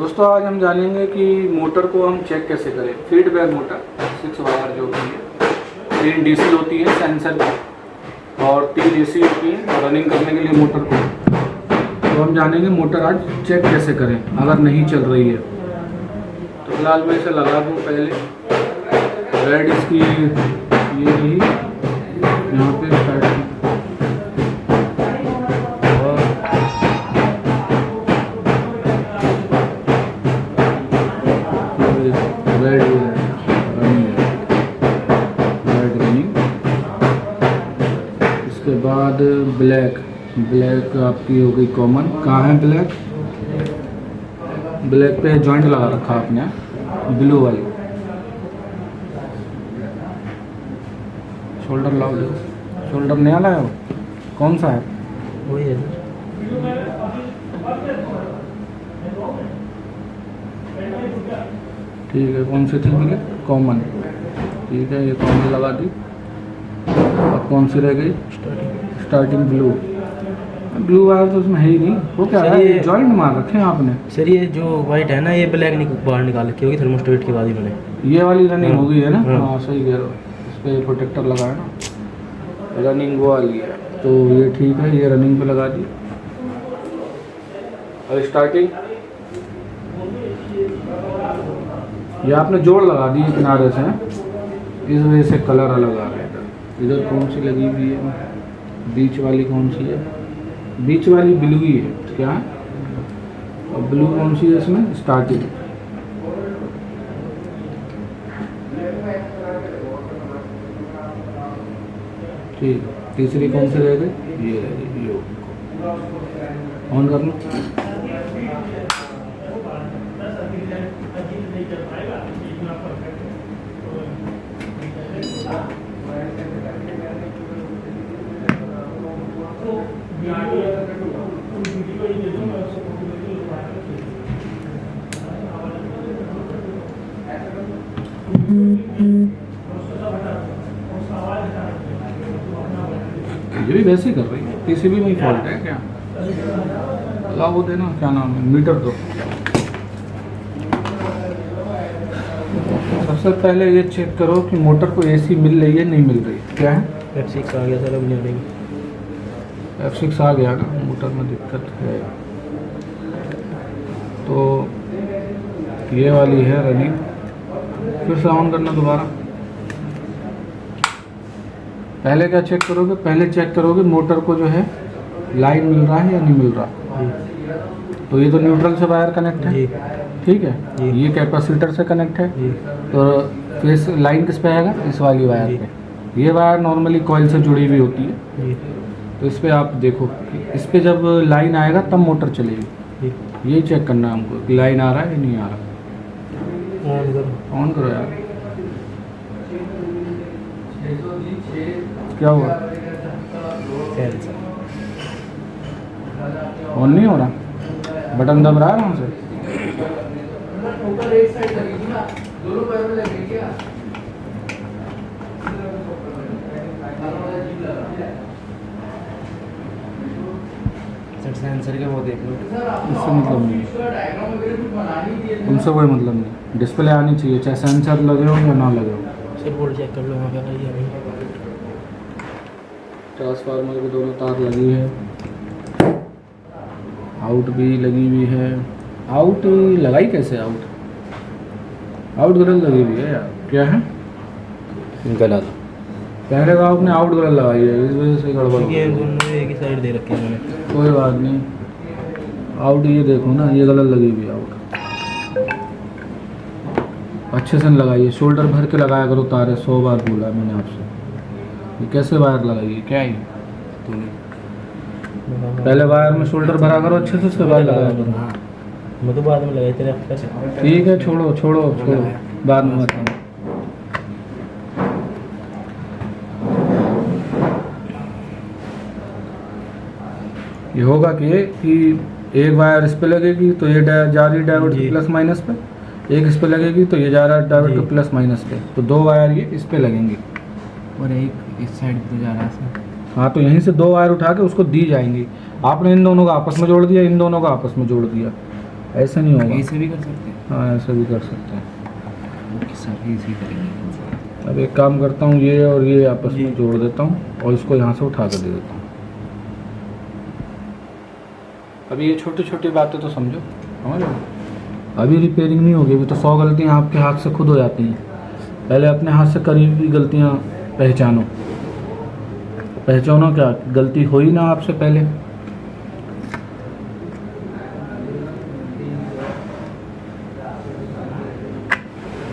दोस्तों आज हम जानेंगे कि मोटर को हम चेक कैसे करें। फीडबैक मोटर 6 वायर जो होती है, 3 डीसी होती है सेंसर की और 3 एसी होती है रनिंग करने के लिए मोटर को। तो हम जानेंगे मोटर आज चेक कैसे करें अगर नहीं चल रही है। तो फिलहाल मैं इसे लगा दूँ। पहले रेड इसकी ये रही, यहाँ पे स्टार्ट रनिंग। इसके बाद ब्लैक आपकी हो गई कॉमन। कहाँ है ब्लैक पे जॉइंट लगा रखा आपने, ब्लू वाली शोल्डर लाओ। शोल्डर नया लाया हो, कौन सा है? वही है ठीक है। कौन सी थी बोले? कॉमन। ठीक है, ये कॉमन लगा दी। अब कौन सी रह गई? स्टार्टिंग ब्लू वायर तो उसमें है ही नहीं। वो क्या है, ये जॉइंट मार रखे हैं आपने। सर। ये जो वाइट है ना, ये ब्लैक बाहर निकाल रखी होगी थर्मोस्टेट के बाद ही मैंने। ये वाली रनिंग हो गई है ना? हाँ। हाँ सही कह रहे हो। इस पर प्रोटेक्टर लगा है ना, रनिंग वो वाली है। तो ये ठीक है, ये रनिंग पे लगा दी। और स्टार्टिंग ये आपने जोड़ लगा दी किनारे से, इस वजह से कलर अलग आ रहा है। इधर कौन सी लगी हुई है? बीच वाली कौन सी है? बीच वाली ब्लू ही है। क्या है? और ब्लू कौन सी है इसमें? स्टार्टिंग। ठीक। तीसरी कौन सी रह गई? ये रह गई। ये ऑन कर लो। ये भी वैसे ही कर रही है, पीसीबी में ही फॉल्ट है क्या? वो देना, क्या नाम है, मीटर दो। सबसे पहले ये चेक करो कि मोटर को एसी मिल रही है नहीं मिल रही। क्या है? F6 आ गया सर, अब नहीं आ रही। F6 आ गया ना, मोटर में दिक्कत है। तो ये वाली है रनिंग। फिर से ऑन करना दोबारा। पहले क्या चेक करोगे? पहले चेक करोगे मोटर को जो है लाइन मिल रहा है या नहीं मिल रहा। तो ये तो न्यूट्रल से वायर कनेक्ट है, ठीक है। ये कैपेसिटर से कनेक्ट है। तो फेस लाइन किस पे आएगा? इस वाली वायर पे। ये वायर नॉर्मली कॉइल से जुड़ी हुई होती है। तो इस पे आप देखो, इस पे जब लाइन आएगा तब मोटर चलेगी। यही चेक करना है हमको कि लाइन आ रहा है या नहीं आ रहा। ऑन करो यार। क्या हुआ? ऑन नहीं हो रहा? बटन दब रहा है वहाँ से? सेंसर के वो देख लो। इससे मतलब नहीं, उनसे कोई मतलब नहीं। डिस्प्ले आनी चाहिए, चाहे सेंसर लगे हो या ना लगे हो। सर बोर्ड चेक कर लो वहाँ पे आई है नहीं। ट्रांसफार्मर की दोनों तार लगी है, आउट भी लगी हुई है। आउट लगाई कैसे? आउट गलत लगी हुई है यार। क्या है? गलत। पहले का आपने आउट गलत लगाई है, इस वजह से गड़बड़ हो गई। दोनों एक ही साइड दे रखी है मैंने। कोई बात नहीं। आउट ये देखो ना, ये गलत लगी हुई है आउट। अच्छे से लगाइए, शोल्डर भर के लगाया करो तारे। 100 बार बोला मैंने आपसे। ये कैसे वायर लगाइए? क्या है पहले वायर में शोल्डर भरा करो अच्छे से, उसके बाद लगाया करो। मैं तो बाद में लगाई तेरे। ठीक है, छोड़ो बाद में मत। ये होगा कि एक वायर इस पे लगेगी तो ये जा रही डायोड के प्लस माइनस पे, एक इस पे लगेगी तो ये जा रहा है डायोड के प्लस माइनस पे। तो 2 वायर ये इस पे लगेंगी और एक इस साइड पे जा रहा है। हाँ, तो यहीं से 2 वायर उठा के उसको दी जाएंगी। आपने इन दोनों का आपस में जोड़ दिया, इन दोनों का आपस में जोड़ दिया, ऐसे नहीं होगा। ऐसे भी कर सकते हैं। हाँ ऐसे भी कर सकते हैं। सभी इसी करेंगे। अब एक काम करता हूँ, ये और ये आपस जी। में जोड़ देता हूँ और इसको यहाँ से उठा कर दे देता हूँ। अभी ये छोटी छोटी बातें तो समझो, समझ लो। अभी रिपेयरिंग नहीं होगी, अभी तो 100 गलतियाँ आपके हाथ से खुद हो जाती हैं। पहले अपने हाथ से करी हुई गलतियाँ पहचानो। पहचानो क्या गलती हुई ना आपसे पहले।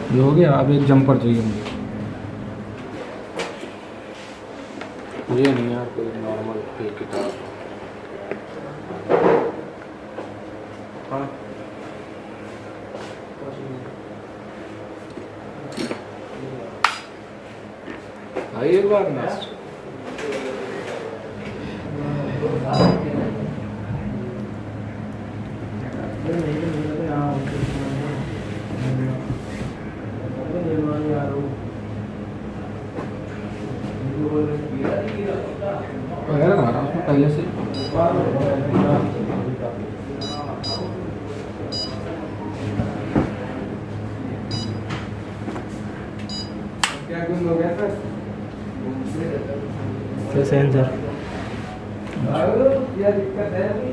ये हो गया। अब एक जंपर चाहिए मुझे। ये नहीं यार, कोई नॉर्मल फील किताब। हाँ भाई एक बार ना एरर आ रहा उसमें पहले से। क्या गुम हो गया सर? तो सेंसर क्या दिक्कत है अभी?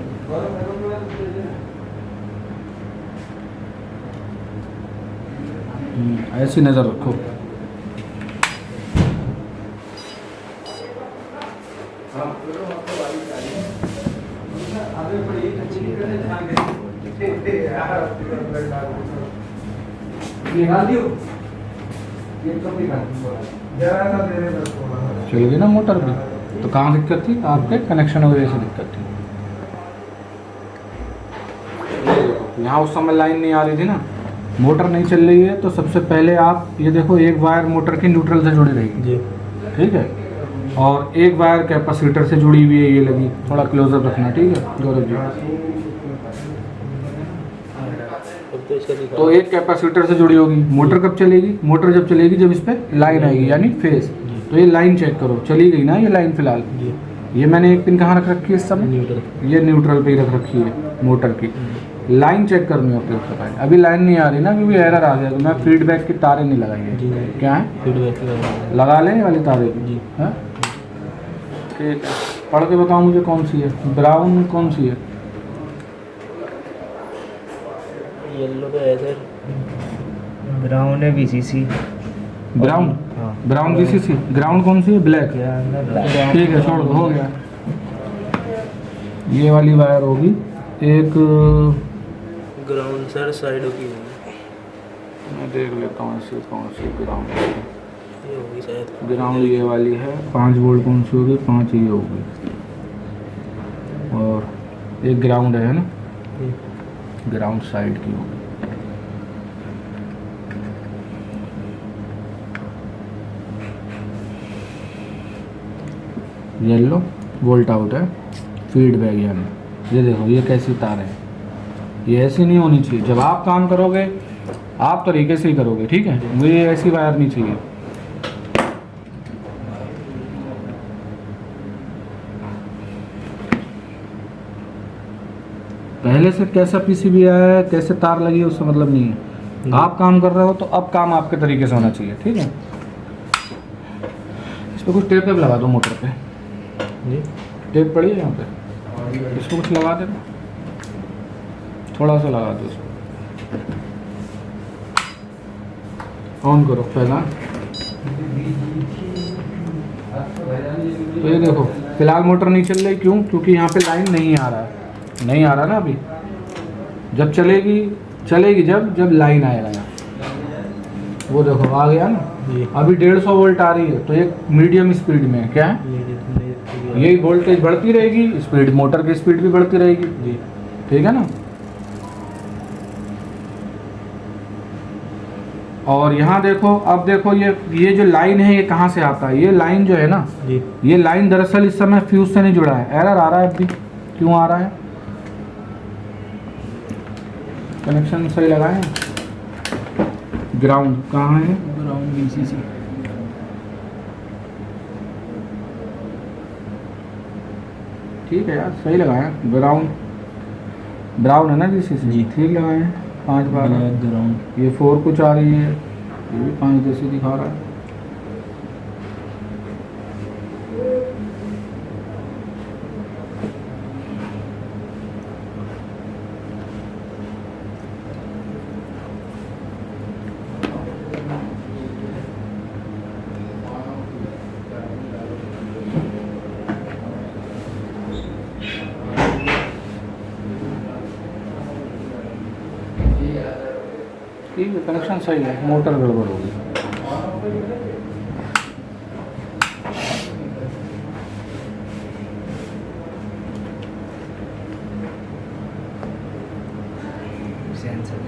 ऐसी नज़र रखो। चल गई ना मोटर भी। तो कहाँ दिक्कत थी? आपके कनेक्शन वगैरह से दिक्कत थी। यहाँ उस समय लाइन नहीं आ रही थी ना, मोटर नहीं चल रही है। तो सबसे पहले आप ये देखो, एक वायर मोटर की न्यूट्रल से जुड़ी रहेगी जी। ठीक है, और एक वायर कैपेसिटर से जुड़ी हुई है, ये लगी। थोड़ा क्लोजअप रखना ठीक है गौरव जी। तो एक कैपेसिटर से जुड़ी होगी। मोटर कब चलेगी? मोटर जब चलेगी जब इस पर लाइन आएगी, यानी फेस। तो ये लाइन चेक करो, चली गई ना ये लाइन फिलहाल। ये मैंने एक पिन कहाँ रख रखी है इस समय? न्यूट्रल। ये न्यूट्रल पे ही रख रखी है मोटर की। लाइन चेक करनी होती है उससे पहले। अभी लाइन नहीं आ रही ना, क्योंकि एरर आ गया। तो मैं फीडबैक की तारें नहीं लगाई है। क्या है? फीडबैक लगा लें वाली तारें जी। हाँ ठीक है। पढ़ के बताओ मुझे कौन सी है? ब्राउन कौन सी है? येलो तो है सर, ब्राउन है बीसीसी। ब्राउन? हाँ। Brown BCC. ग्राउंड कौन सी है? ब्लैक। ठीक है छोड़ दो, हो गया। ये वाली वायर होगी एक। ग्राउंड सर साइडों की मैं देख लेता हूँ ऐसे कौन सी ग्राउंड। ये होगी शायद। ग्राउंड ये वाली है। 5 वोल्ट कौन सी होगी? 5 ये होगी। और एक ग्राउंड है ना, ग्राउंड साइड की होगी। येलो वोल्ट आउट है, फीडबैक यानी। ये देखो ये कैसी तार है, ये ऐसी नहीं होनी चाहिए। जब आप काम करोगे आप तरीके से ही करोगे ठीक है। मुझे ऐसी वायर नहीं चाहिए। पहले से कैसा पीसीबी आया है, कैसे तार लगी है, उससे मतलब नहीं है। आप काम कर रहे हो तो अब काम आपके तरीके से होना चाहिए ठीक है। इस पर कुछ टेप वेप लगा दो मोटर पे जी। टेप पड़ी है यहाँ पे, इसको कुछ लगा देना, थोड़ा सा लगा दो इसको। ऑन करो पहला। तो ये देखो फिलहाल मोटर नहीं चल रही। क्यों? क्योंकि यहाँ पे लाइन नहीं आ रहा है। नहीं आ रहा ना अभी। जब चलेगी चलेगी जब लाइन आएगा यहाँ। वो देखो आ गया ना। जी। अभी 150 वोल्ट आ रही है, तो एक मीडियम स्पीड में है। क्या है? यही वोल्टेज बढ़ती रहेगी, स्पीड मोटर की स्पीड भी बढ़ती रहेगी जी। ठीक है ना। और यहाँ देखो, अब देखो ये जो लाइन है ये कहाँ से आता है? ये लाइन जो है ना जी। ये लाइन दरअसल इस समय फ्यूज से नहीं जुड़ा है। एरर आ रहा है अभी। क्यों आ रहा है? कनेक्शन सही लगाए। ग्राउंड कहाँ है? Ground BCC. ठीक है यार सही लगाया ग्राउंड। ब्राउन है ना जिससे जी। ठीक लगाए हैं 5 बार। Black ground. ये 4 कुछ आ रही है, ये भी 5 जैसे दिखा रहा है। ठीक है, कनेक्शन सही है, मोटर गड़बड़ होगी। सेंसर।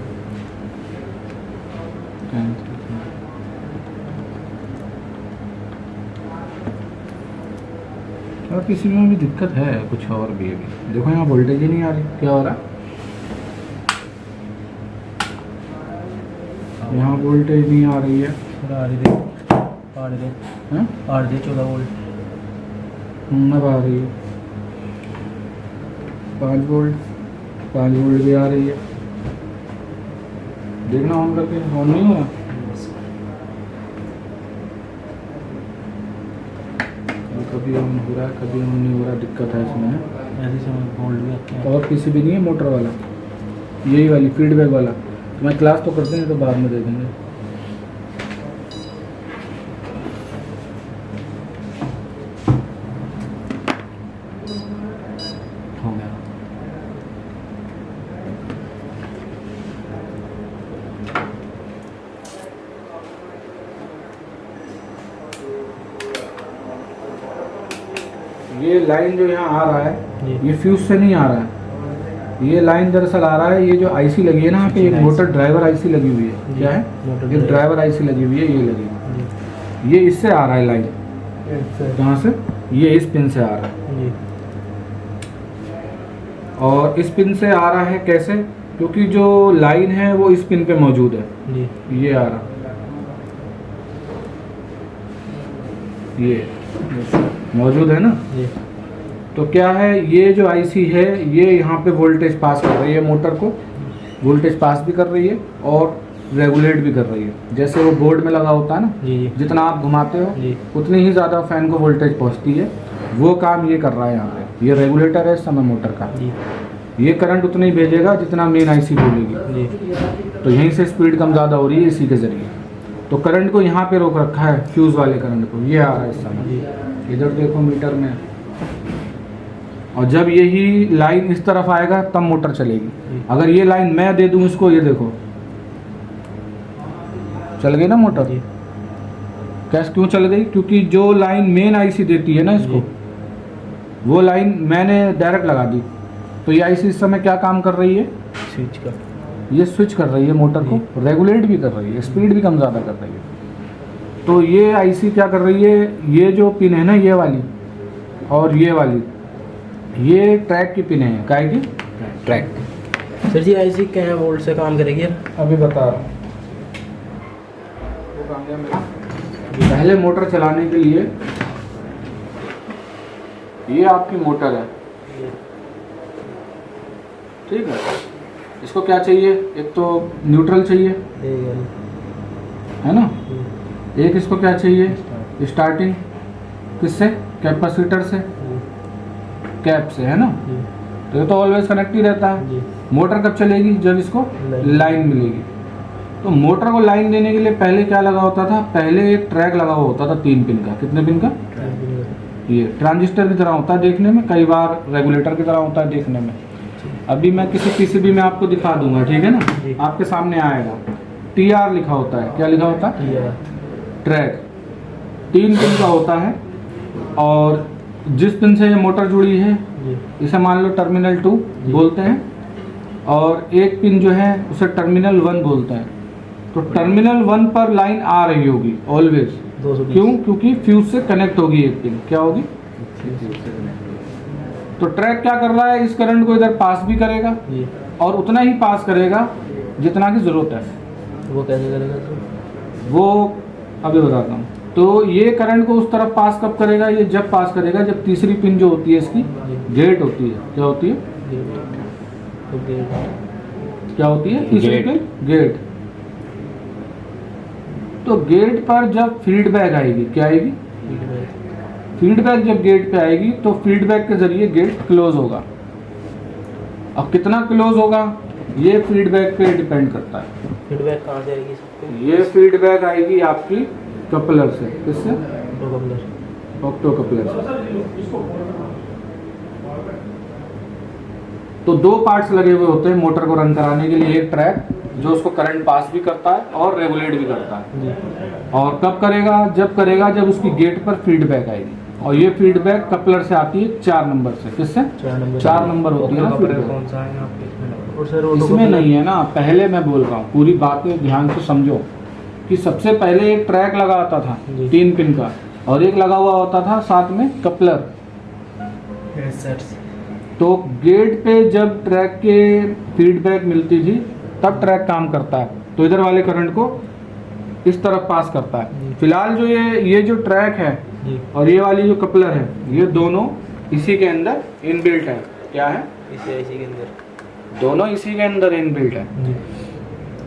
और किसी में भी दिक्कत है, कुछ और भी है अभी। देखो यहाँ वोल्टेज ही नहीं आ रही, क्या हो रहा है? यहाँ वोल्टेज नहीं आ रही है। आर दे 14 वोल्ट। अब आ रही है 5 वोल्ट, 5 वोल्ट भी आ रही है। देखना ऑन करके, ऑन नहीं हो रहा। कभी ऑन हो रहा है, कभी ऑन नहीं हो रहा, दिक्कत है इसमें। ऐसे समय वोल्ट भी आते हैं। और किसी भी नहीं है मोटर वाला, यही वाली फीडबैक वाला। मैं क्लास तो करते हैं, तो बाद में देखेंगे। हो गया। ये लाइन जो यहाँ आ रहा है, जी। ये फ्यूज से नहीं आ रहा है। ये लाइन दरअसल आ रहा है, ये जो आईसी लगी है ना यहाँ पे, एक मोटर ड्राइवर आईसी लगी हुई है। जी। क्या है? मोटर एक ड्राइवर आईसी लगी हुई है, ये लगी हुई है। ये इससे आ रहा है लाइन। कहाँ से? ये इस पिन से आ रहा है। जी। और इस पिन से आ रहा है कैसे? क्योंकि जो लाइन है वो इस पिन पे मौजूद है। जी। ये आ रहा, ये मौजूद है ना। जी। तो क्या है, ये जो आईसी है ये यहाँ पे वोल्टेज पास कर रही है, मोटर को वोल्टेज पास भी कर रही है और रेगुलेट भी कर रही है। जैसे वो बोर्ड में लगा होता है ना, जी। जी। जितना आप घुमाते हो जी। उतनी ही ज़्यादा फैन को वोल्टेज पहुँचती है। वो काम ये कर रहा है यहाँ पे। ये रेगुलेटर है इस समय मोटर का। जी। ये करंट उतना ही भेजेगा जितना मेन आईसी बोलेगी। जी। तो यहीं से स्पीड कम ज़्यादा हो रही है इसी के ज़रिए। तो करंट को यहाँ पे रोक रखा है, फ्यूज़ वाले करंट को। ये आ रहा है इस समय, जी। इधर देखो मीटर में। और जब यही लाइन इस तरफ आएगा तब मोटर चलेगी। अगर ये लाइन मैं दे दूं इसको, ये देखो चल गई ना मोटर। जी। कैसे क्यों चल गई? क्योंकि जो लाइन मेन आईसी देती है ना इसको, वो लाइन मैंने डायरेक्ट लगा दी। तो ये आईसी इस समय क्या काम कर रही है? स्विच का। ये स्विच कर रही है मोटर को, रेगुलेट भी कर रही है, स्पीड भी कम ज़्यादा कर रही है। तो ये आईसी क्या कर रही है, ये जो पिन है ना ये वाली और ये वाली, ये ट्रैक की पिन है। काय की? ट्रैक। सर जी आईसी क्या वोल्ट से काम करेगी? अभी बता रहा हूँ। वो काम गया मेरा। पहले मोटर चलाने के लिए ये आपकी मोटर है, ठीक है। इसको क्या चाहिए? एक तो न्यूट्रल चाहिए, है ना। एक इसको क्या चाहिए? स्टार्टिंग। किससे? कैपेसिटर से, कैप से, है ना। तो ये तो ऑलवेज कनेक्ट ही रहता है। मोटर कब चलेगी? जब इसको लाइन मिलेगी। तो मोटर को लाइन देने के लिए पहले क्या लगा होता था? पहले एक ट्रैक लगा हुआ होता था 3 पिन का। कितने पिन का? ये ट्रांजिस्टर की तरह होता है देखने में, कई बार रेगुलेटर की तरह होता है देखने में। अभी मैं किसी पीसीबी में आपको दिखा दूंगा, ठीक है ना। आपके सामने आएगा, TR लिखा होता है। क्या लिखा होता है? ट्रैक। 3 पिन का होता है और जिस पिन से ये मोटर जुड़ी है इसे मान लो टर्मिनल 2 बोलते हैं, और एक पिन जो है उसे टर्मिनल 1 बोलते हैं। तो टर्मिनल 1 पर लाइन आ रही होगी ऑलवेज। क्यों? क्योंकि फ्यूज से कनेक्ट होगी एक पिन। क्या होगी? तो ट्रैक क्या कर रहा है, इस करंट को इधर पास भी करेगा और उतना ही पास करेगा जितना की ज़रूरत है। वो कैसे करेगा सर? वो अभी बताता हूँ। तो ये करंट को उस तरफ पास कब करेगा? ये जब पास करेगा जब तीसरी पिन जो होती है इसकी गेट होती है। क्या होती है? तो गेट क्या होती है तीसरी गेट। पिन? गेट। तो गेट पर जब फीडबैक आएगी, क्या आएगी? फीडबैक। फीडबैक जब गेट पे आएगी तो फीडबैक के जरिए गेट क्लोज होगा। अब कितना क्लोज होगा ये फीडबैक पे डिपेंड करता है। फीडबैक कहाँ से आएगी सबको? ये फीडबैक आएगी आपकी कपलर से। किससे? Auto coupler. ऑक्टो कपलर से। तो दो पार्ट्स लगे हुए होते हैं मोटर को रन कराने के लिए। एक ट्रैक जो उसको करंट पास भी करता है और रेगुलेट भी करता है। जी। और कब करेगा? जब करेगा जब उसकी गेट पर फीडबैक आएगी। और ये फीडबैक कपलर से आती है 4 नंबर से। किससे? 4 नंबर होती है ना ऑटो कपलर feedback। कौन सा है यहाँ पे इसमें? और सर ऑटो इसमें कपलर नहीं है ना, पहले मैं बोल रहा हूँ पूरी बातें ध्यान से समझो कि सबसे पहले एक ट्रैक लगा आता था जी। 3 पिन का, और एक लगा हुआ होता था साथ में कपलर। Yes sir. तो गेट पे जब ट्रैक के फीडबैक मिलती थी तब ट्रैक काम करता है, तो इधर वाले करंट को इस तरफ पास करता है। जी। फिलहाल जो ये जो ट्रैक है जी। और ये वाली जो कपलर है, ये दोनों इसी के अंदर इनबिल्ट है। क्या है? इसी के अंदर दोनों इसी के अंदर इनबिल्ट है। जी।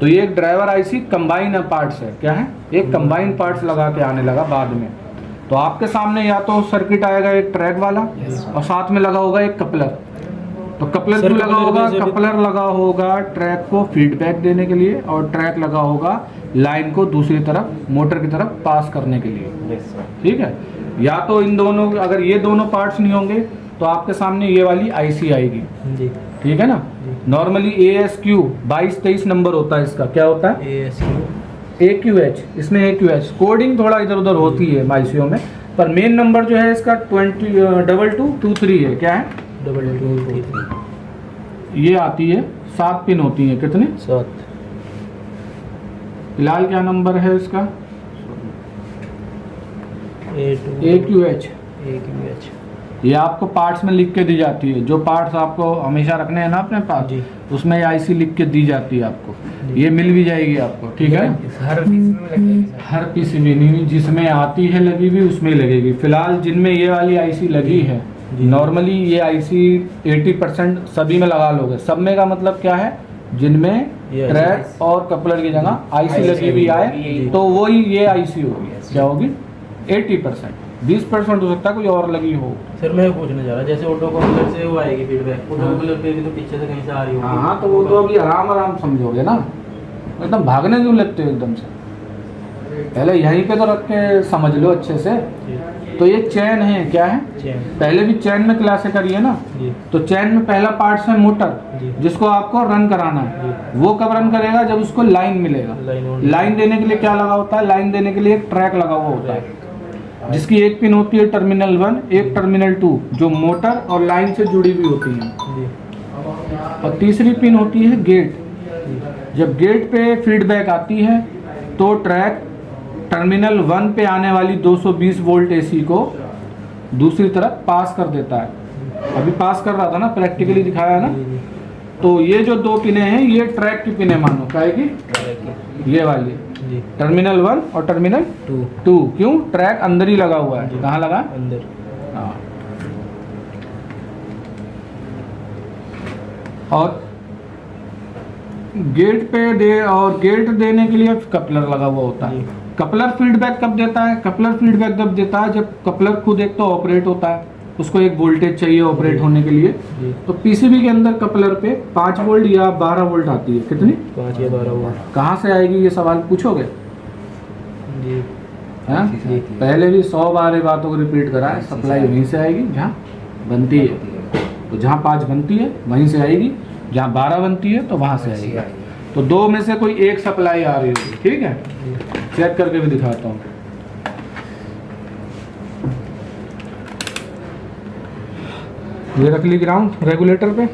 तो ये एक ड्राइवर आईसी कंबाइन पार्ट्स है। क्या है? एक कंबाइन पार्ट्स लगा के आने लगा बाद में। तो आपके सामने या तो सर्किट आएगा एक ट्रैक वाला और साथ में लगा होगा एक कपलर। तो कपलर सर, क्यों लगा कपलर होगा? कैसे भी- कपलर लगा होगा ट्रैक को फीडबैक देने के लिए, और ट्रैक लगा होगा लाइन को दूसरी तरफ मोटर की तरफ पास करने के लिए। Yes sir. ठीक है। या तो इन दोनों, अगर ये दोनों पार्ट्स नहीं होंगे तो आपके सामने ये वाली आईसी आएगी। जी। ठीक है ना। जी। नॉर्मली ASQ 22-23 नंबर होता है इसका। क्या होता है? ASQ। AQH। इसमें AQH कोडिंग थोड़ा इधर उधर होती है आईसीओ में, पर मेन नंबर जो है इसका 2223 है। क्या है? 2223। ये आती है 7 पिन होती है। कितनी? 7। फिलहाल क्या नंबर है इसका? AQH। AQH। ये आपको पार्ट्स में लिख के दी जाती है। जो पार्ट्स आपको हमेशा रखने हैं ना अपने पास, जी। उसमें ये आईसी लिख के दी जाती है आपको। जी। ये मिल भी जाएगी आपको। ठीक है। हर पीस में लगेगी सर। हर पीस में नहीं, जिसमें आती है लगी हुई उसमें लगेगी। फिलहाल जिनमें ये वाली आईसी लगी है, जी। नॉर्मली ये आईसी 80% सभी में लगा लोगे। सब में का मतलब क्या है? जिनमें ये ट्रैक और कपलर की जगह आईसी लगी हुई आए जी। तो वही ये आईसी होगी। क्या होगी? 80%। 20% हो सकता है कोई और लगी हो। सर मैं पूछना चाह रहा, जैसे ऑटो कपलर से वो आएगी फीडबैक, ऑटो कपलर पे भी तो पीछे से कहीं से आ रही होगी। हाँ, तो वो तो अभी आराम आराम समझोगे ना। एकदम भागने क्यों लगते हो एकदम से? पहले यहीं पे तो रख के समझ लो अच्छे से। जी। तो ये चैन है। क्या है? चैन। पहले भी चैन में क्लासे करिए ना। जी। तो चैन में पहला पार्ट है मोटर, जी। जिसको आपको रन कराना है। वो कब रन करेगा? जब उसको लाइन मिलेगा। लाइन देने के लिए क्या लगा होता है? लाइन देने के लिए एक ट्रैक लगा हुआ होता है, जिसकी एक पिन होती है टर्मिनल 1, एक टर्मिनल 2, जो मोटर और लाइन से जुड़ी हुई होती है। जी। और तीसरी पिन होती है गेट। जब गेट पे फीडबैक आती है तो ट्रैक टर्मिनल 1 पे आने वाली 220 वोल्ट एसी को दूसरी तरफ पास कर देता है। अभी पास कर रहा था ना, प्रैक्टिकली दिखाया ना। जी। तो ये जो दो पिने हैं ये ट्रैक की पिने मानो। क्या है कि ये वाली जी। टर्मिनल 1 और टर्मिनल 2। क्यों? ट्रैक अंदर ही लगा हुआ है। जी। कहाँ लगा? अंदर। हाँ। और गेट पे गेट देने के लिए कपलर लगा हुआ होता है। जी। कपलर फीडबैक कब देता है? कपलर फीडबैक तब देता है जब कपलर खुद एक तो ऑपरेट होता है, उसको एक वोल्टेज चाहिए ऑपरेट होने के लिए। जी। तो पीसीबी के अंदर कपलर पे 5 वोल्ट या 12 वोल्ट आती है। कितनी? 5 या 12 वोल्ट। कहाँ से आएगी ये सवाल पूछोगे? जी। हाँ? जी। पहले भी 100 बार ये बातों को रिपीट करा है। सप्लाई वहीं से आएगी जहाँ बनती है। तो जहाँ 5 बनती है वहीं से आएगी, जहाँ 12 बनती है तो वहाँ से आएगी। तो दो में से कोई एक सप्लाई आ रही होगी। ठीक है। चेक करके भी दिखाता हूँ। ये रख ली ग्राउंड रेगुलेटर पे।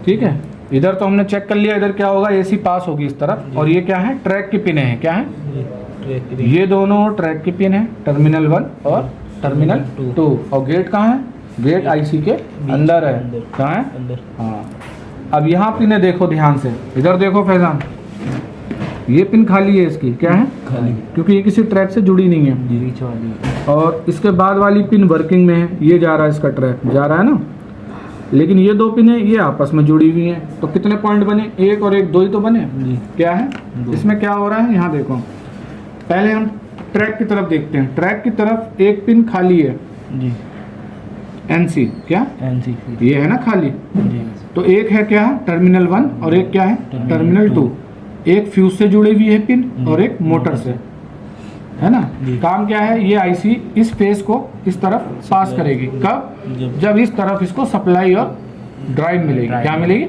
ठीक है। इधर तो हमने चेक कर लिया, इधर क्या होगा? एसी पास होगी इस तरफ। और ये क्या है? ट्रैक की पिने हैं। क्या है? जी। ट्रैक की। ये दोनों ट्रैक की पिन है, टर्मिनल 1 और टर्मिनल 2। और गेट कहाँ है? गेट आईसी के अंदर है। अंदर। कहाँ है? अंदर। हाँ। अब यहाँ पिने देखो ध्यान से, इधर देखो फैजान, ये पिन खाली है इसकी। क्या है? खाली। क्योंकि ये किसी ट्रैक से जुड़ी नहीं है। जी। बीच वाली। और इसके बाद वाली पिन वर्किंग में है। ये जा रहा है, इसका ट्रैक जा रहा है ना। लेकिन ये दो पिन है ये आपस में जुड़ी हुई हैं, तो कितने पॉइंट बने? एक और एक, दो ही तो बने। जी। क्या है इसमें क्या हो रहा है? यहाँ देखो, पहले हम ट्रैक की तरफ देखते हैं। ट्रैक की तरफ एक पिन खाली है, जी। NC, क्या NC ये है ना खाली, जी। तो एक है क्या, टर्मिनल 1 और एक क्या है, टर्मिनल 2। एक फ्यूज से जुड़ी हुई है पिन और एक मोटर से, है ना। जी। काम क्या है, ये IC इस फेस को इस तरफ पास करेगी। कब? जब इस तरफ इसको सप्लाई और ड्राइव मिलेगी। क्या मिलेगी?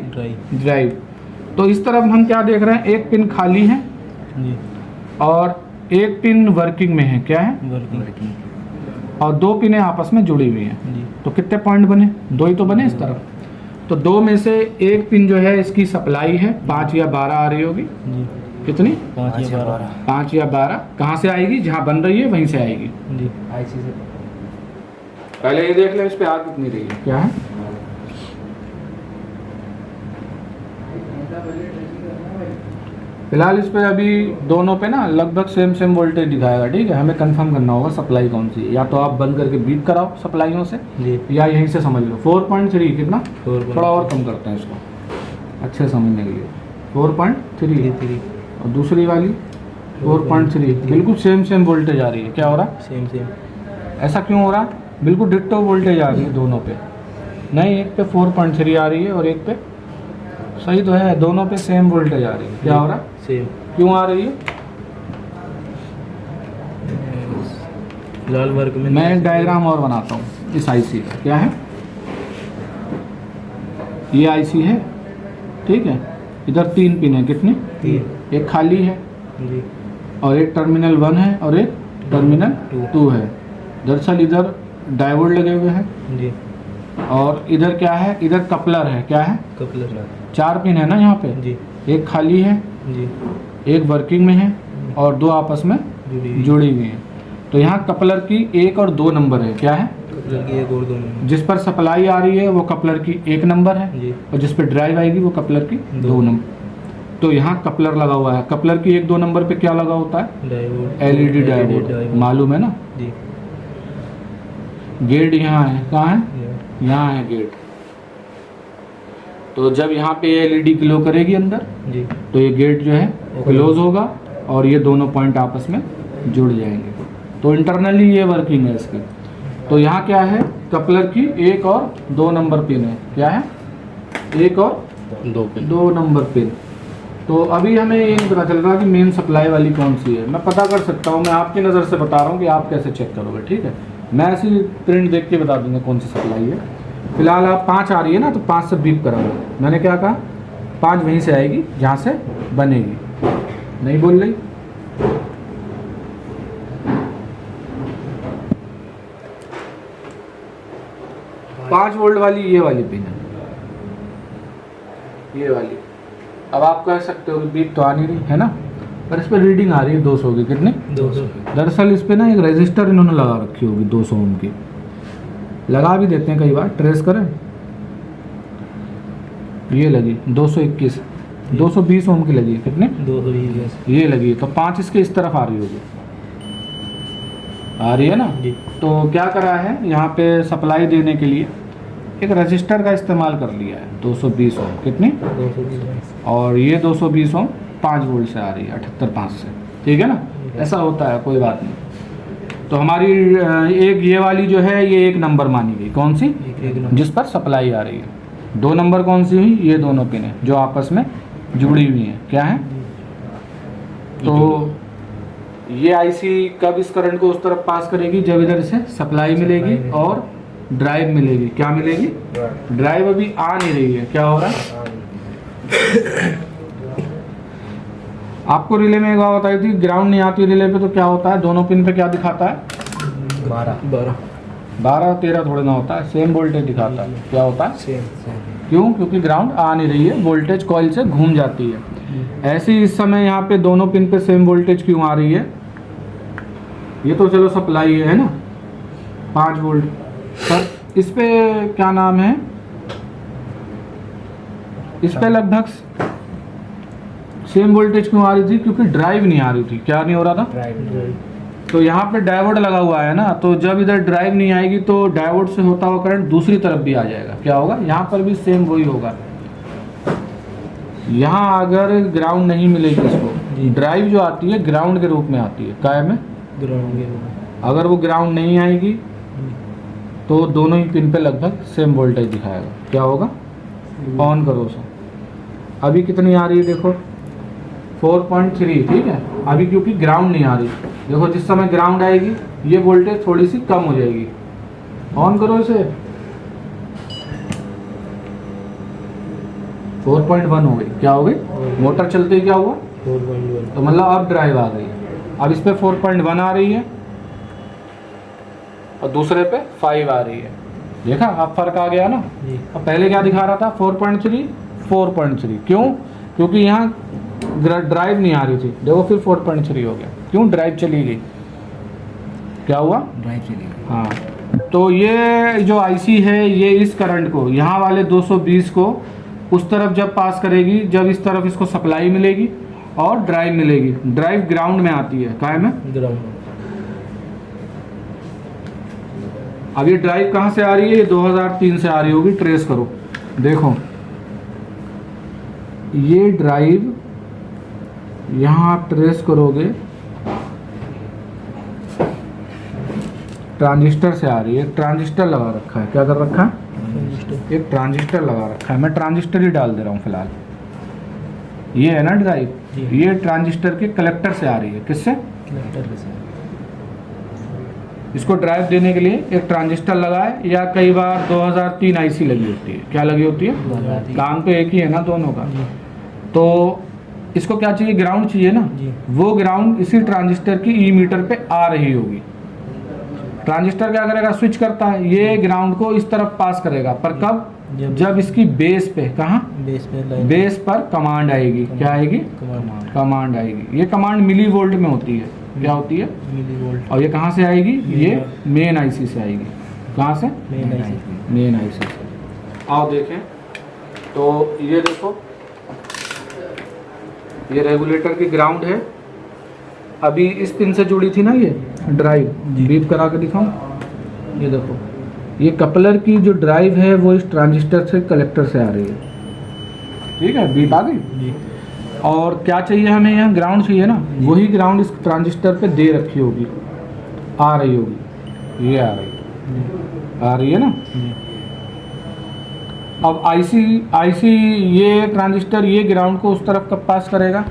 ड्राइव। तो इस तरफ हम क्या देख रहे हैं, एक पिन खाली है जी। और एक पिन वर्किंग में है। क्या है? वर्किंग। और दो पिनें आपस में जुड़ी हुई हैं। जी। तो कितने पॉइंट बने? दो ही तो बने इस तरफ। तो दो में से एक पिन जो है इसकी सप्लाई है 5 या 12 आ रही होगी। जी। कितनी? 5 या 12। 5 या 12। कहाँ से आएगी? जहाँ बन रही है वहीं से आएगी। जी। IC से। पहले ये देख ले इस पे आ कितनी रही है। क्या है? फिलहाल इस पे अभी दोनों पे ना लगभग सेम वोल्टेज दिखाएगा। ठीक है, हमें कंफर्म करना होगा सप्लाई कौन सी है। या तो आप बंद करके बीप कराओ सप्लाइयों से, जी। या यहीं से समझ लो। 4.3 कितना? 4.3 थोड़ा और कम करते हैं इसको अच्छे समझने के लिए। 4.3 और दूसरी वाली 4.3। बिल्कुल सेम वोल्टेज आ रही है। क्या हो रहा है? सेम। ऐसा क्यों हो रहा है? बिल्कुल डिट्टो वोल्टेज आ रही है दोनों पे। नहीं, एक पे 4.3 आ रही है और एक पे, सही तो है, दोनों पे सेम वोल्टेज आ रही है। क्या हो रहा है? सेम। क्यों आ रही है? लाल वर्क में मैं एक डायग्राम और बनाता हूँ इस IC का। क्या है? ये IC है, ठीक है। इधर 3 पिन है। कितनी? 3। एक खाली है जी। और एक टर्मिनल 1 है और एक टर्मिनल 2 है। दरअसल इधर डायोड लगे हुए हैं जी। और इधर क्या है, इधर कपलर है। क्या है? कपलर। 4 पिन है ना यहाँ पे। जी। एक खाली है, जी। एक वर्किंग में है और दो आपस में जुड़ी हुई हैं। तो यहाँ कपलर की 1 और 2 नंबर है। क्या है? कपलर की 1 और 2 नंबर। जिस पर सप्लाई आ रही है वो कपलर की 1 नंबर है जी। और जिस पर ड्राइव आएगी वो कपलर की 2 नंबर। तो यहाँ कपलर लगा हुआ है। कपलर की 1-2 नंबर पे क्या लगा होता है? डायोड। LED diode. मालूम है ना। जी। गेट यहाँ है। कहाँ है? यहाँ है गेट। तो जब यहाँ पे LED ग्लो करेगी अंदर, जी। तो ये गेट जो है क्लोज होगा और ये दोनों पॉइंट आपस में जुड़ जाएंगे। तो इंटरनली ये वर्किंग है इसकी। तो यहाँ क्या है, कपलर की 1 और 2 नंबर पिन है। क्या है? 1 और 2 नंबर पिन। तो अभी हमें ये नहीं पता चल रहा कि मेन सप्लाई वाली कौन सी है। मैं पता कर सकता हूँ, मैं आपकी नज़र से बता रहा हूँ कि आप कैसे चेक करोगे। ठीक है, मैं ऐसी प्रिंट देख के बता दूंगा कौन सी सप्लाई है। फिलहाल आप 5 आ रही है ना, तो 5 से बीप कराओगे। मैंने क्या कहा? 5 वहीं से आएगी जहाँ से बनेगी। नहीं बोल रही? पाँच वोल्ट वाली ये वाली पिन है, ये वाली। अब आप कह सकते हो कि बीप तो आ नहीं रही है ना, पर इस पर रीडिंग आ रही है 200 की। कितनी? 200। दरअसल इस पे ना एक रजिस्टर इन्होंने लगा रखी होगी 200 ओम की। लगा भी देते हैं कई बार, ट्रेस करें। ये लगी 221, 220 ओम की लगी है। कितने? 220। ये लगी, तो 5 इसके इस तरफ आ रही होगी। आ रही है ना जी। तो क्या करा है, यहाँ पे सप्लाई देने के लिए एक रजिस्टर का इस्तेमाल कर लिया है 220 ओम। कितनी? 220। और ये 220 ओम 5 वोल्ट से आ रही है 78.5 से। ठीक है ना, ऐसा होता है, कोई बात नहीं। तो हमारी एक ये वाली जो है ये 1 नंबर मानी गई। कौन सी? जिस पर सप्लाई आ रही है। 2 नंबर कौन सी हुई? ये दोनों पिन है जो आपस में जुड़ी हुई हैं। क्या है? तो ये IC कब इस करंट को उस तरफ पास करेगी? जब इधर से सप्लाई मिलेगी और ड्राइव मिलेगी। क्या मिलेगी? ड्राइव अभी आ नहीं रही है। क्या हो रहा है? आपको रिले में एक बात बताई थी, ग्राउंड नहीं आती रिले पे तो क्या होता है? दोनों पिन पे क्या दिखाता है? 12 13 थोड़ा ना होता है, सेम वोल्टेज दिखाता है। क्या होता है? सेम। क्यों? क्योंकि ग्राउंड आ नहीं रही है, वोल्टेज कॉइल से घूम जाती है। ऐसे ही इस समय यहाँ पे दोनों पिन पे सेम वोल्टेज क्यों आ रही है? ये तो चलो सप्लाई है ना 5 वोल्ट, पर इस पे क्या नाम है, इस पे लगभग सेम वोल्टेज क्यों आ रही थी? क्योंकि ड्राइव नहीं आ रही थी। क्या नहीं हो रहा था? तो यहाँ पे डायोड लगा हुआ है ना, तो जब इधर ड्राइव नहीं आएगी तो डायोड से होता हुआ करंट दूसरी तरफ भी आ जाएगा। क्या होगा, यहाँ पर भी सेम वही होगा। यहाँ अगर ग्राउंड नहीं मिलेगी इसको, ड्राइव जो आती है ग्राउंड के रूप में आती है, काय में ग्राउंड के रूप अगर वो ग्राउंड नहीं आएगी तो दोनों ही पिन पे लगभग सेम वोल्टेज दिखाएगा। क्या होगा, ऑन करो उसे। अभी कितनी आ रही है देखो, 4.3, ठीक है। अभी क्योंकि ग्राउंड नहीं आ रही, देखो जिस समय ग्राउंड आएगी ये वोल्टेज थोड़ी सी कम हो जाएगी। ऑन करो इसे, 4.1 हो गई। क्या हो गई, मोटर चलते ही क्या हुआ, 4.1। तो मतलब अब ड्राइव आ गई। अब इस पे 4.1 आ रही है और दूसरे पे 5 आ रही है। देखा, अब फर्क आ गया ना। जी। अब पहले क्या दिखा रहा था, 4.3 4.3। क्यों, क्योंकि यहाँ ड्राइव नहीं आ रही थी। देखो फिर 4.3 हो गया। क्यों, ड्राइव चली गई। क्या हुआ, ड्राइव चली गई। हाँ। तो ये जो आईसी है ये इस करंट को, यहाँ वाले 220 को उस तरफ जब पास करेगी, जब इस तरफ इसको सप्लाई मिलेगी और ड्राइव मिलेगी। ड्राइव ग्राउंड में आती है, काय में, ग्राउंड। अब ये ड्राइव कहाँ से आ रही है, ये 2003 से आ रही होगी। ट्रेस करो, देखो ये ड्राइव यहाँ आप ट्रेस करोगे, ट्रांजिस्टर से आ रही है। ट्रांजिस्टर लगा रखा है, क्या कर रखा है, एक ट्रांजिस्टर लगा रखा है। मैं ट्रांजिस्टर ही डाल दे रहा हूँ फिलहाल। ये है ना ड्राइव, ये ट्रांजिस्टर के कलेक्टर से आ रही है। किससे, कलेक्टर से। इसको ड्राइव देने के लिए एक ट्रांजिस्टर लगा है, या कई बार 2003 आईसी लगी होती है। क्या लगी होती है, काम तो एक ही है ना दोनों का। तो इसको क्या चाहिए, ग्राउंड चाहिए ना। वो ग्राउंड इसी ट्रांजिस्टर की ई मीटर पे आ रही होगी। ट्रांजिस्टर क्या करेगा, स्विच करता है, ये ग्राउंड को इस तरफ पास करेगा। पर कब, जब इसकी बेस पे, कहाँ, बेस पर कमांड आएगी। क्या आएगी, कमांड आएगी। ये कमांड मिली वोल्ट में होती है। क्या होती है, मिली वोल्ट। और ये कहाँ से आएगी, ये मेन आईसी से आएगी। कहाँ से, मेन आईसी से। आओ देखें, तो ये देखो, ये रेगुलेटर की ग्राउंड है। अभी इस पिन से जुड़ी थी ना ये ड्राइव, बीप करा के दिखाऊं, ये देखो, ये कपलर की जो ड्राइव है वो इस ट्रांजिस्टर से कलेक्टर से आ रही है। ठीक है, बीप आ गई। और क्या चाहिए हमें, यहाँ ग्राउंड चाहिए ना, वही ग्राउंड इस ट्रांजिस्टर पे दे रखी होगी, आ रही होगी। ये आ रही है ना। अब आईसी ये ट्रांजिस्टर ये ग्राउंड को उस तरफ कब पास करेगा,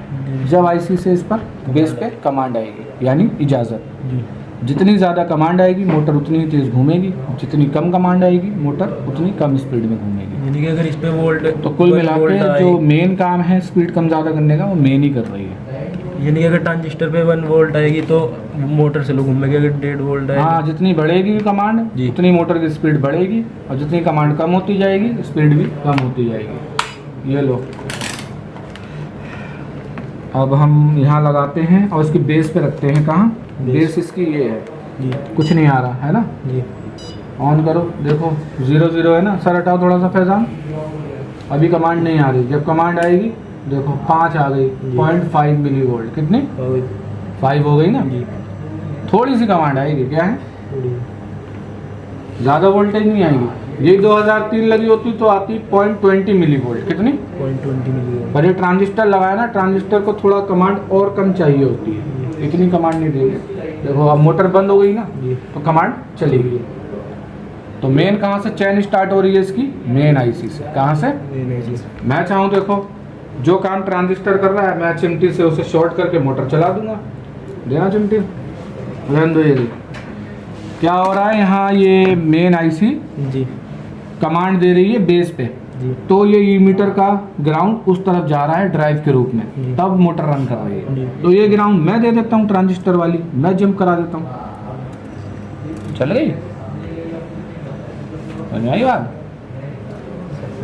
जब आईसी से इस पर बेस पे कमांड आएगी, यानी इजाज़त। जितनी ज़्यादा कमांड आएगी मोटर उतनी ही तेज़ घूमेगी, जितनी कम कमांड आएगी मोटर उतनी कम स्पीड में घूमेगी। यानी कि अगर इस पे वोल्ट, तो कुल मिला के जो मेन काम है स्पीड कम ज़्यादा करने का, वो मेन ही कर रही है। यानी कि अगर ट्रांजिस्टर पे 1 वोल्ट आएगी तो मोटर से लोग घूमेंगे। अगर 1.5 वोल्ट आएगी, हाँ, जितनी बढ़ेगी कमांड उतनी मोटर की स्पीड बढ़ेगी, और जितनी कमांड कम होती जाएगी स्पीड भी कम होती जाएगी। ये लो, अब हम यहाँ लगाते हैं और इसकी बेस पे रखते हैं। कहाँ, बेस इसकी ये है। कुछ नहीं आ रहा है ना। ऑन करो, देखो 0 है ना। सर हटाओ थोड़ा सा फैजान, अभी कमांड नहीं आ रही। जब कमांड आएगी देखो 5 आ गई, 0.5 मिली वोल्ट। कितनी, 5 हो गई ना। थोड़ी सी कमांड आएगी, क्या है, ज़्यादा वोल्टेज नहीं आएगी। ये 2003 लगी होती तो आती 0.20 मिली वोल्ट। कितनी, 0.20 मिली वोल्ट। पर ये ट्रांजिस्टर लगाया ना, ट्रांजिस्टर को थोड़ा कमांड और कम चाहिए होती है, इतनी कमांड नहीं देंगे। देखो अब मोटर बंद हो गई ना, तो कमांड चली गई। तो मेन कहाँ से चैन स्टार्ट हो रही है इसकी, मेन आईसी से। कहाँ से, मैं चाहूँ देखो जो काम ट्रांजिस्टर कर रहा है, मैं चिमटी से उसे शॉर्ट करके मोटर चला दूंगा। देना चिमटी, रहने दो। ये क्या हो रहा है यहाँ, ये मेन आईसी कमांड दे रही है बेस पे, तो ये ई मीटर का ग्राउंड उस तरफ जा रहा है ड्राइव के रूप में, तब मोटर रन कर रही है। तो ये ग्राउंड मैं दे देता हूँ ट्रांजिस्टर वाली, मैं जंप करा देता हूँ। चल गई, समझ आई बात।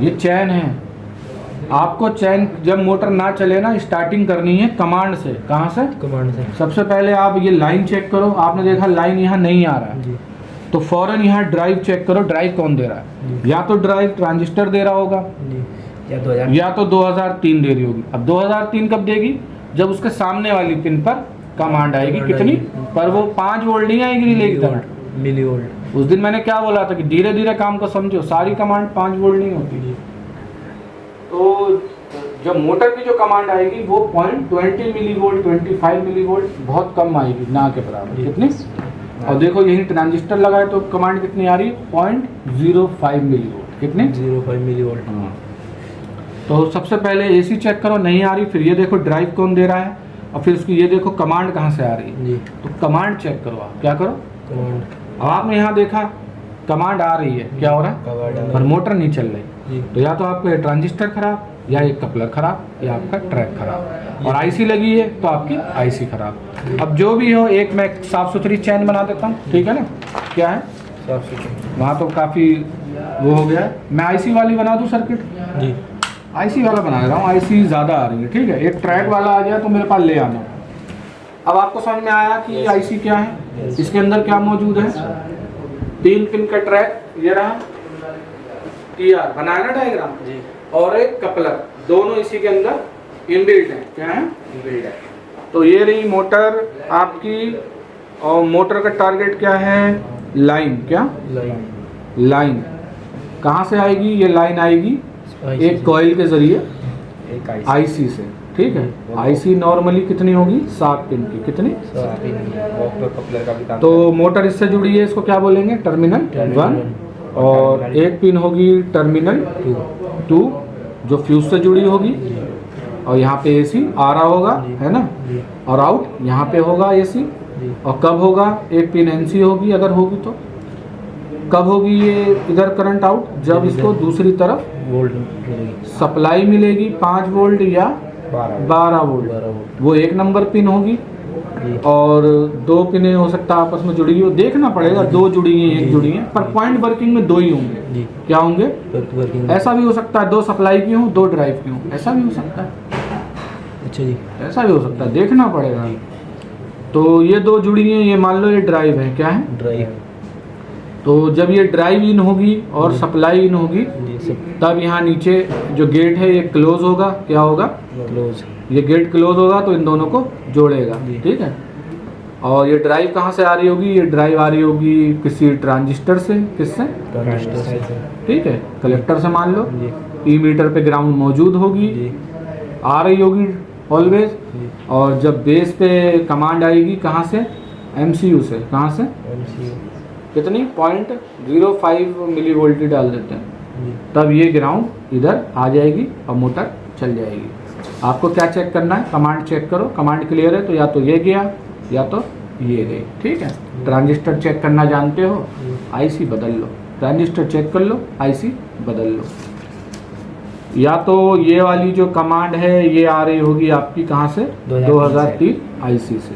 ये चैन है। आपको चैन जब मोटर ना चले ना, स्टार्टिंग करनी है कमांड से। कहाँ से, कमांड से। सबसे पहले आप ये लाइन चेक करो। आपने देखा लाइन यहाँ नहीं आ रहा है, तो फौरन यहाँ ड्राइव चेक करो, ड्राइव कौन दे रहा है। या तो ड्राइव ट्रांजिस्टर दे रहा होगा, या तो 2003 दे रही होगी। अब 2003 कब देगी, जब उसके सामने वाली पिन पर कमांड आएगी कमांड कितनी, आएगी। पर वो 5 वोल्ट नहीं आएगी रिले की तरह। Millivolt. उस दिन मैंने क्या बोला था कि धीरे धीरे काम को समझो, सारी कमांड 5 वोल्ट नहीं होती। तो जब मोटर की जो कमांड आएगी वो 0.20 मिली वोल्ट, 25 मिली वोल्ट, बहुत कम आएगी, ना के बराबर। कितनी? और देखो यही ट्रांजिस्टर लगाए तो कमांड कितनी आ रही है, 0.05 मिली वोल्ट। कितनी? 0.5 मिली वोल्ट। हाँ। तो सबसे पहले एसी चेक करो, नहीं आ रही, फिर ये देखो ड्राइव कौन दे रहा है, और फिर उसकी ये देखो कमांड कहाँ से आ रही है। जी। तो कमांड चेक करो आप, क्या करो, कमांड। अब आपने यहाँ देखा कमांड आ रही है, क्या हो रहा है, पर मोटर नहीं चल रही। जी। तो या तो आपका ये ट्रांजिस्टर खराब, या एक कपलर खराब, या आपका ट्रैक खराब, और आईसी लगी है तो आपकी आईसी खराब। अब जो भी हो, एक मैं साफ सुथरी चैन बना देता हूँ, ठीक है ना। क्या है, साफ सुथरा। वहाँ तो काफ़ी वो हो गया है, मैं आईसी वाली बना दूँ सर्किट। जी। आईसी वाला बना रहा हूँ, आईसी ज़्यादा आ रही है, ठीक है। एक ट्रैक वाला आ गया तो मेरे पास ले आना। अब आपको समझ में आया कि आईसी क्या है, इसके अंदर क्या मौजूद है। 3 पिन का ट्रैक, ये रहा टीआर बनाया ना डायग्राम, जी। और एक कपलर, दोनों इसी के अंदर इनबिल्ट है। क्या है, इनबिल्ट है। तो ये रही मोटर आपकी, और मोटर का टारगेट क्या है, लाइन। क्या, लाइन कहाँ से आएगी, ये लाइन आएगी एक कॉइल के जरिए एक आईसी से, ठीक है। आईसी नॉर्मली कितनी होगी, 7 पिन की। कितनी, कपलर का भी काम। तो मोटर इससे जुड़ी है, इसको क्या बोलेंगे, टर्मिनल 1, और एक पिन होगी टर्मिनल 2 जो फ्यूज से जुड़ी होगी, और यहाँ पे एसी आ रहा होगा, है ना, और आउट यहाँ पे होगा एसी। और कब होगा, एक पिन एनसी होगी, अगर होगी तो कब होगी ये इधर करंट आउट, जब इसको दूसरी तरफ वोल्ट सप्लाई मिलेगी 5 वोल्ट या 12 वोल्ट, वो 1 नंबर पिन होगी। और 2 पिनें हो सकता है आपस में जुड़ी हो, देखना पड़ेगा, 2 जुड़ी हैं, 1 जुड़ी है, पर पॉइंट वर्किंग में 2 ही होंगे। क्या होंगे, ऐसा भी हो सकता है 2 सप्लाई की हों, 2 ड्राइव की हों, ऐसा भी हो सकता है। अच्छा जी। ऐसा भी हो सकता है, देखना पड़ेगा। तो ये 2 जुड़ी हैं, ये मान लो ये ड्राइव है। क्या है, ड्राइव। तो जब ये ड्राइव इन होगी और सप्लाई इन होगी, तब यहाँ नीचे जो गेट है ये क्लोज होगा। क्या होगा, क्लोज। ये गेट क्लोज होगा तो इन दोनों को जोड़ेगा, ठीक है। और ये ड्राइव कहाँ से आ रही होगी, ये ड्राइव आ रही होगी किसी ट्रांजिस्टर से, किससे, ठीक है, कलेक्टर से मान लो। ई मीटर पे ग्राउंड मौजूद होगी, आ रही होगी ऑलवेज। और जब बेस पे कमांड आएगी कहाँ से, एमसीयू से। कहाँ से, कितनी, 0.05 मिली वोल्ट डाल देते हैं, तब ये ग्राउंड इधर आ जाएगी और मोटर चल जाएगी। आपको क्या चेक करना है, कमांड चेक करो, कमांड क्लियर है तो या तो ये गया या तो ये गई, ठीक है। ट्रांजिस्टर चेक करना जानते हो, आईसी बदल लो, ट्रांजिस्टर चेक कर लो, आईसी बदल लो। या तो ये वाली जो कमांड है ये आ रही होगी आपकी कहाँ से, 2003 आईसी से,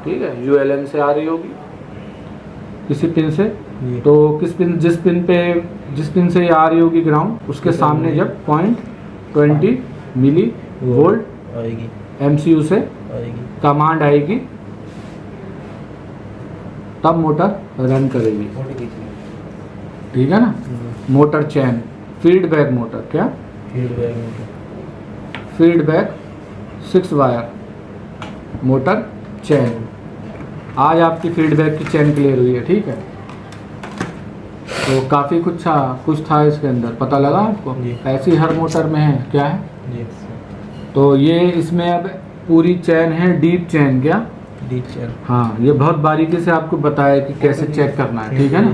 ठीक है, यूएलएन से आ रही होगी किसी पिन से। तो किस पिन, जिस पिन से ये आ रही होगी ग्राउंड, उसके सामने जब 0.20 मिली वोल्ट आएगी, एमसीयू से आएगी, कमांड आएगी, तब मोटर रन करेगी, ठीक है ना। Motor chain, feedback motor. क्या, feedback motor. Feedback 6 wire motor chain. आज आपकी फीडबैक की चैन क्लियर हुई है, ठीक है। तो काफ़ी कुछ था इसके अंदर, पता लगा आपको। ऐसी हर मोटर में है। क्या है जी। तो ये इसमें अब पूरी चैन है डीप चैन। क्या, डीप चैन। हाँ, ये बहुत बारीकी से आपको बताया कि कैसे चेक करना है, ठीक है ना।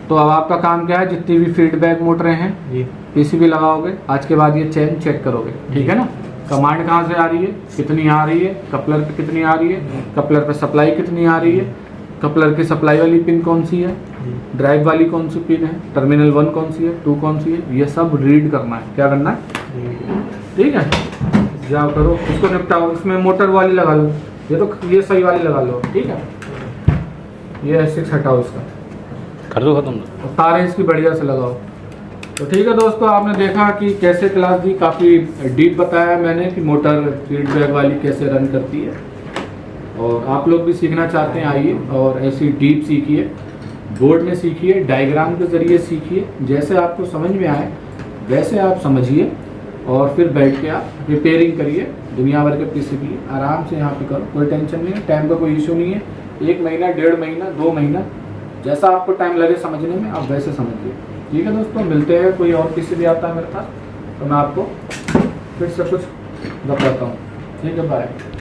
तो अब आपका काम क्या है, जितनी भी फीडबैक मोटरें हैं जी, पीसीबी लगाओगे, आज के बाद ये चैन चेक करोगे, ठीक है ना। कमांड कहाँ से आ रही है, कितनी आ रही है, कपलर पे कितनी आ रही है, कपलर पे सप्लाई कितनी आ रही है, कपलर की सप्लाई वाली पिन कौन सी है, ड्राइव वाली कौन सी पिन है, टर्मिनल 1 कौन सी है, 2 कौन सी है, ये सब रीड करना है। क्या करना है, ठीक है। जाओ करो, इसको निपटाओ। इसमें मोटर वाली लगा लो, ये सही वाली लगा लो, ठीक है। ये 6 हटाओ, इसका कर दो खत्म। तारे इसकी बढ़िया से लगाओ। तो ठीक है दोस्तों, आपने देखा कि कैसे क्लास दी, काफ़ी डीप बताया मैंने कि मोटर फीडबैक वाली कैसे रन करती है। और आप लोग भी सीखना चाहते हैं, आइए और ऐसी डीप सीखिए, बोर्ड में सीखिए, डायग्राम के ज़रिए सीखिए, जैसे आपको समझ में आए वैसे आप समझिए और फिर बैठ के आप रिपेयरिंग करिए दुनिया भर के पीसीबी आराम से यहाँ पे करो, कोई टेंशन नहीं है, टाइम का कोई इशू नहीं है। 1 महीना 1.5 महीना 2 महीना जैसा आपको टाइम लगे समझने में आप वैसे समझिए। ठीक है दोस्तों, मिलते हैं, कोई और पीसीबी आता है मेरे पास तो मैं आपको फिर से कुछ बताता हूँ। ठीक है, बाय।